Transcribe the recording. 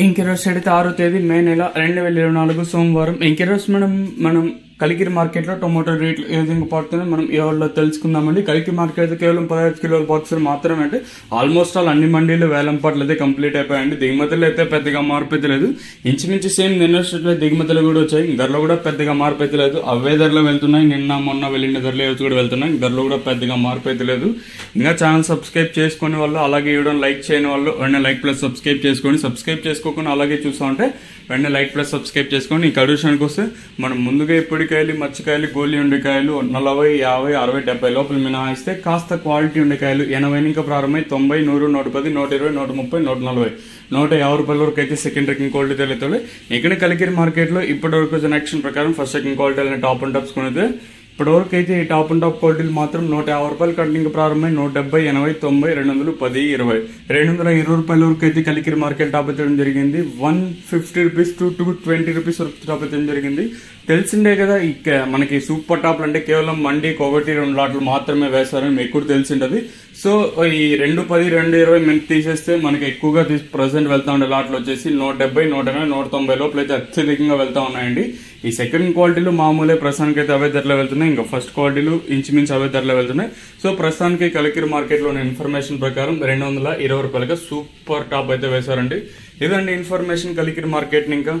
ఇంకెరోజు అయితే 6వ తేదీ మే నెల 2024 సోమవారం. ఇంకెరోజు మనం కలికిరి మార్కెట్లో టొమాటో రేట్లు ఏ విధంగా పడుతుంది మనం ఈ వాళ్ళలో తెలుసుకుందామండి. కలికిరి మార్కెట్ అయితే కేవలం 15 కిలోల బాక్సులు మాత్రమే, అంటే ఆల్మోస్ట్ ఆల్ అన్ని మండీలు వేలం పాటలు అయితే కంప్లీట్ అయిపోయాయండి. దిగుమతులు అయితే పెద్దగా మార్పు అయితే లేదు. ఇంచుమించు సేమ్ నిన్న దిగుమతులు కూడా వచ్చాయి. ధరలో కూడా పెద్దగా మార్పు అయితే లేదు. అవే ధరలో వెళ్తున్నాయి. నిన్న మొన్న వెళ్ళిన ధరలు ఏవి కూడా వెళ్తున్నాయి. ధరలో కూడా పెద్దగా మార్పు అయితే లేదు. ఇంకా ఛానల్ సబ్స్క్రైబ్ చేసుకునే వాళ్ళు, అలాగే ఇవ్వడం లైక్ చేయని వాళ్ళు వెంటనే లైక్ ప్లస్ సబ్స్క్రైబ్ చేసుకోండి. సబ్స్క్రైబ్ చేసుకోకుండా అలాగే చూస్తూ ఉంటే వెంటనే లైక్ ప్లస్ సబ్స్క్రైబ్ చేసుకోండి. ఈ కడిషన్కి వస్తే మనం ముందుగా ఎప్పటికాయలు, మచ్చికాయలు, గోలి ఉండకాయలు 40, 50, 60, 70 లోపల మినహాయిస్తే కాస్త క్వాలిటీ ఉండకాయలు 80 ఇంకా ప్రారంభమై 90, 100, 110, 120, 130, 140, 150 రూపాయల వరకు అయితే సెకండ్ రేకింగ్ క్వాలిటీ తెలియదు. ఇక్కడ కలికిరి మార్కెట్లో ఇప్పటి వరకు జనరేషన్ ప్రకారం first second quality top and tops కొనితే ఇప్పటివరకు అయితే ఈ టాప్ అండ్ టాప్ క్వాలిటీలు మాత్రం 150 రూపాయలు కటింగ్ ప్రారంభమై 170, 80, 90, 200, 10, 20, 220 రూపాయల వరకు అయితే కలికిరి మార్కెట్ టాప్ ఎత్తడం జరిగింది. 150 రూపీస్ టు 220 రూపీస్ వరకు టాప్ ఎత్తడం జరిగింది. తెలిసిందే కదా, మనకి సూపర్ టాప్లు అంటే కేవలం మండీకి 1-2 లాట్లు మాత్రమే వేస్తారని ఎక్కువ తెలిసింటది. సో ఈ 210, 220 మినిట్ తీసేస్తే మనకి ఎక్కువగా ప్రజెంట్ వెళ్తా ఉండే లాట్లు వచ్చేసి 170, 180, 190 లోపల అయితే అత్యధికంగా వెళ్తా ఉన్నాయండి. ఈ సెకండ్ క్వాలిటీలు మామూలే ప్రస్తుతానికి అయితే అవే ధరలో వెళ్తున్నాయి. ఇంకా ఫస్ట్ క్వాలిటీలు ఇంచుమించు అవే ధరలో వెళ్తున్నాయి. సో ప్రస్తుతానికి కలికిరి మార్కెట్లో ఉన్న ఇన్ఫర్మేషన్ ప్రకారం 220 రూపాయలుగా సూపర్ టాప్ అయితే వేశారండి. ఇదండి ఇన్ఫర్మేషన్ కలికిరి మార్కెట్. ఇంకా